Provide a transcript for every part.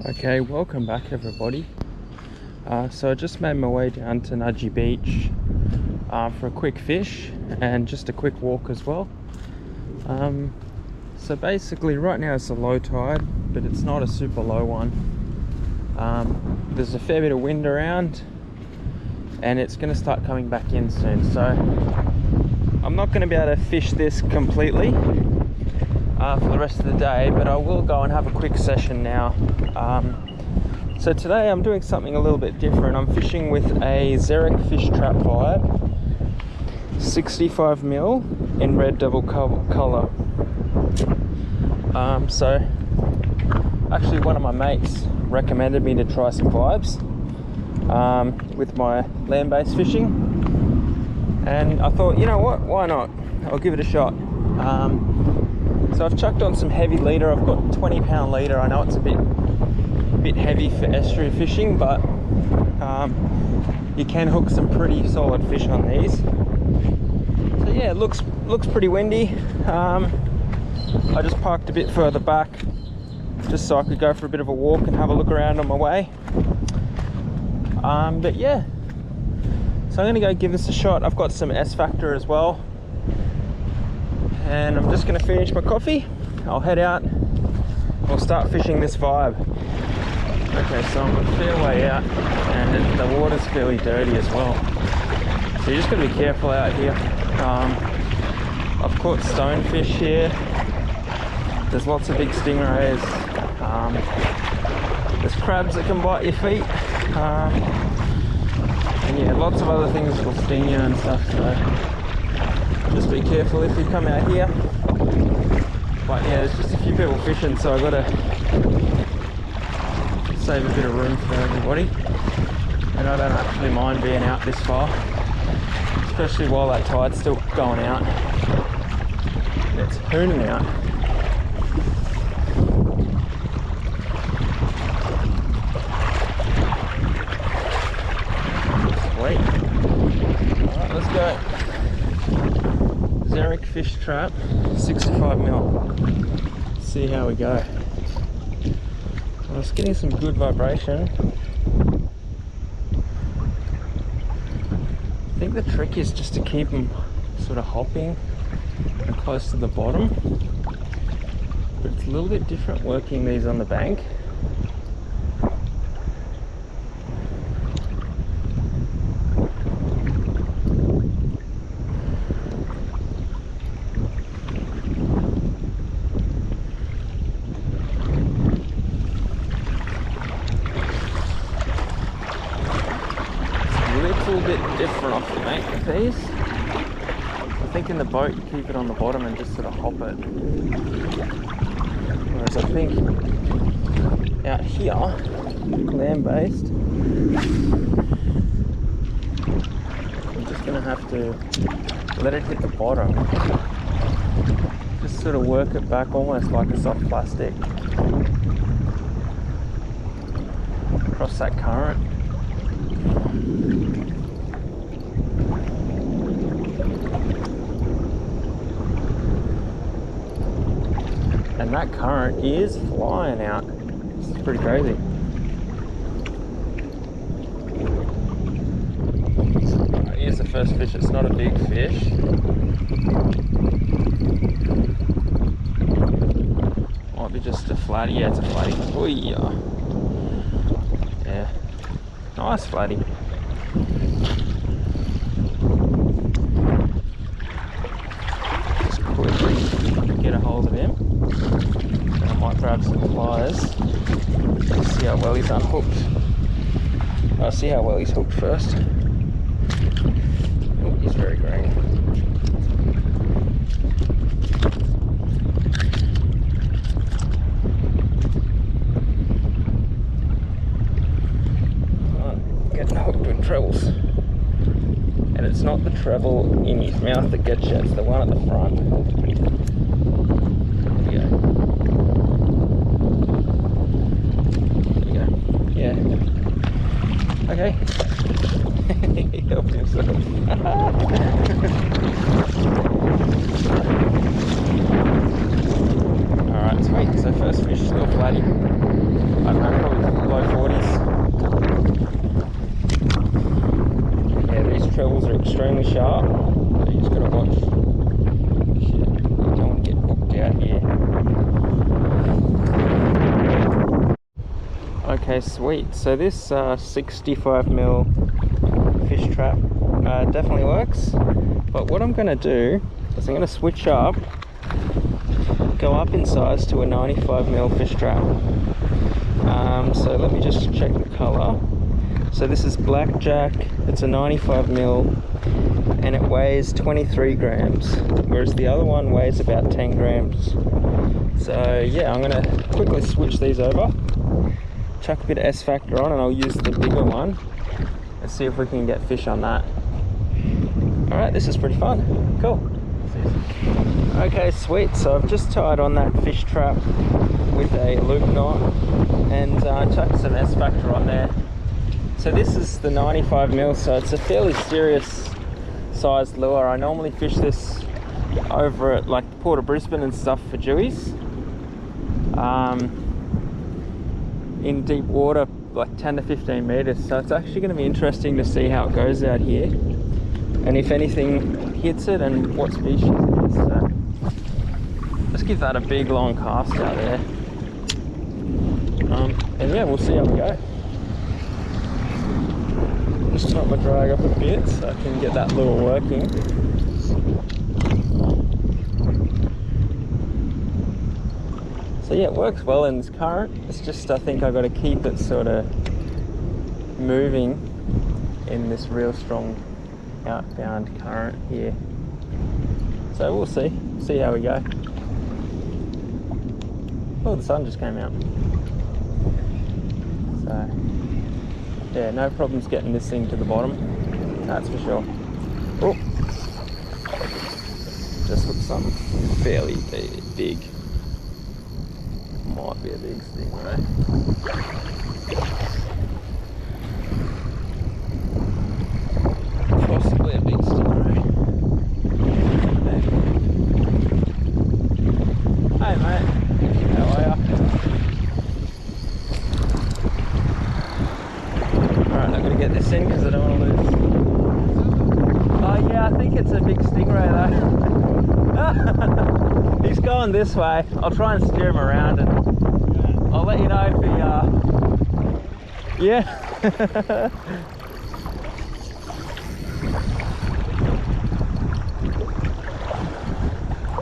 Okay, welcome back everybody. So I just made my way down to Nudgee Beach for a quick fish and just a quick walk as well. So basically right now it's a low tide, but it's not a super low one. There's a fair bit of wind around and it's going to start coming back in soon, so I'm not going to be able to fish this completely for the rest of the day, but I will go and have a quick session now. So today I'm doing something a little bit different. I'm fishing with a Zerek Trap vibe, 65mm in red double color. So actually one of my mates recommended me to try some vibes with my land-based fishing, and I thought, you know what, why not? I'll give it a shot. So I've chucked on some heavy leader. I've got 20 pound leader. I know it's a bit heavy for estuary fishing, but you can hook some pretty solid fish on these. So yeah, it looks pretty windy. I just parked a bit further back just so I could go for a bit of a walk and have a look around on my way. But yeah, so I'm gonna go give this a shot. I've got some S Factor as well, and I'm just gonna finish my coffee. I'll head out. We'll start fishing this vibe. Okay, so I'm a fair way out, and the water's fairly dirty as well. So you're just gotta be careful out here. I've caught stonefish here. There's lots of big stingrays. There's crabs that can bite your feet. And yeah, lots of other things that will sting you and stuff, so just be careful if you come out here. But yeah, there's just a few people fishing, so I've got to save a bit of room for everybody. And I don't actually mind being out this far, especially while that tide's still going out. It's hooning out. Sweet. Alright, let's go. Zerek Trap, 65mm. See how we go. I was getting some good vibration. I think the trick is just to keep them sort of hopping and close to the bottom. But it's a little bit different working these on the bank. A little bit different off the bank with these. I think in the boat you keep it on the bottom and just sort of hop it. Whereas I think out here, land-based, I'm just going to have to let it hit the bottom. Just sort of work it back almost like a soft plastic across that current. And that current is flying out. This is pretty crazy. Right, here's the first fish. It's not a big fish. Might be just a flatty. Yeah, it's a flatty. Oh yeah. Yeah. Nice flatty. Just quickly get a hold of him. And I might grab some pliers. See how well he's unhooked. I'll see how well he's hooked first. Oh, he's very green. Getting hooked with trebles. And it's not the treble in his mouth that gets you, it's the one at the front. Yeah. Okay. He helped himself. Alright, sweet. So first fish, still flatty. I don't know, probably trebles are extremely sharp. So you just gotta watch. Shit, you don't want to get booked out here. Okay, sweet. So this 65mm fish trap definitely works. But what I'm gonna do is I'm gonna switch up, go up in size to a 95mm fish trap. So let me just check the color. So this is blackjack, it's a 95mm and it weighs 23 grams, whereas the other one weighs about 10 grams. So yeah, I'm gonna quickly switch these over, chuck a bit of S factor on, and I'll use the bigger one and see if we can get fish on that. Alright, this is pretty fun. Cool. Okay, sweet. So I've just tied on that fish trap with a loop knot and chucked some S factor on there. So this is the 95mm, so it's a fairly serious sized lure. I normally fish this over at like Port of Brisbane and stuff for jewies. In deep water, like 10 to 15 meters. So it's actually going to be interesting to see how it goes out here, and if anything hits it and what species it is. So let's give that a big long cast out there. And yeah, we'll see how we go. Just top my drag up a bit so I can get that lure working. So yeah, it works well in this current. It's just I think I've got to keep it sort of moving in this real strong outbound current here. So we'll see how we go. Oh, the sun just came out. So yeah, no problems getting this thing to the bottom, that's for sure. Oh, just hooked something fairly big. Might be a big stingray. Possibly a big stingray. Hey mate, how are ya? Alright, I'm gonna get this in because I don't want to lose. Oh yeah, I think it's a big stingray though. He's going this way. I'll try and steer him around and I'll let you know if he, yeah.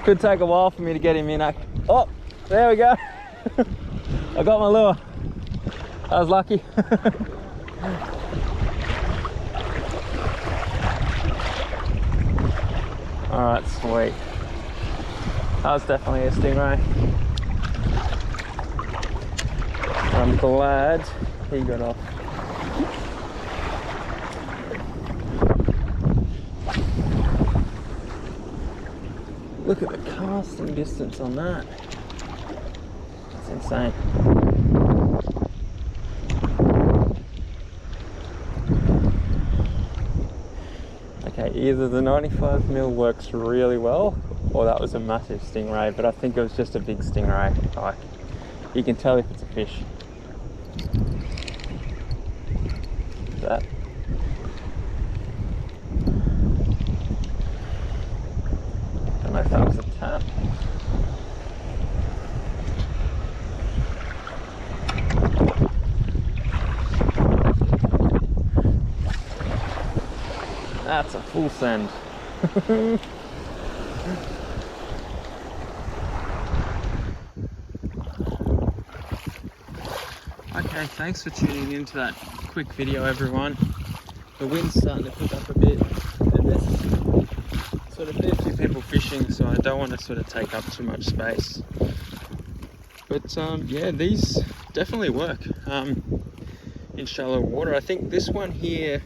Could take a while for me to get him in. Oh, there we go. I got my lure. I was lucky. Alright, sweet. That was definitely a stingray. I'm glad he got off. Look at the casting distance on that. That's insane. Okay, either the 95mm works really well, or that was a massive stingray, but I think it was just a big stingray. Like, you can tell if it's a fish. That. I don't know if that was a tap. That's a full send. Okay, thanks for tuning into that quick video, everyone. The wind's starting to pick up a bit, and there's sort of a few people fishing, so I don't want to sort of take up too much space. But yeah, these definitely work in shallow water. I think this one here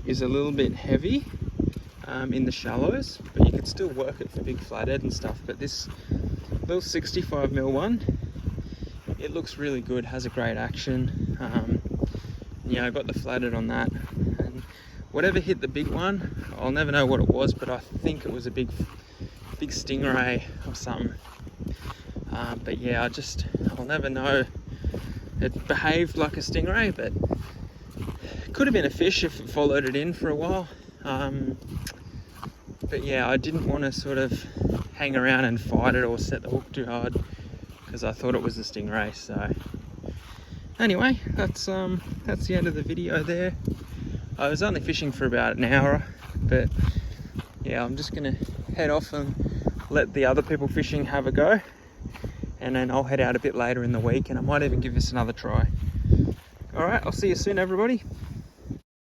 is a little bit heavy in the shallows, but you can still work it for big flathead and stuff. But this little 65mm one, it looks really good, has a great action. Yeah, I got the flathead on that, and whatever hit the big one, I'll never know what it was, but I think it was a big stingray or something. But yeah, I'll never know. It behaved like a stingray, but it could have been a fish if it followed it in for a while. But yeah, I didn't want to sort of hang around and fight it or set the hook too hard because I thought it was a stingray. So anyway, that's the end of the video there. I was only fishing for about an hour, but yeah, I'm just gonna head off and let the other people fishing have a go, and then I'll head out a bit later in the week and I might even give this another try. All right, I'll see you soon, everybody.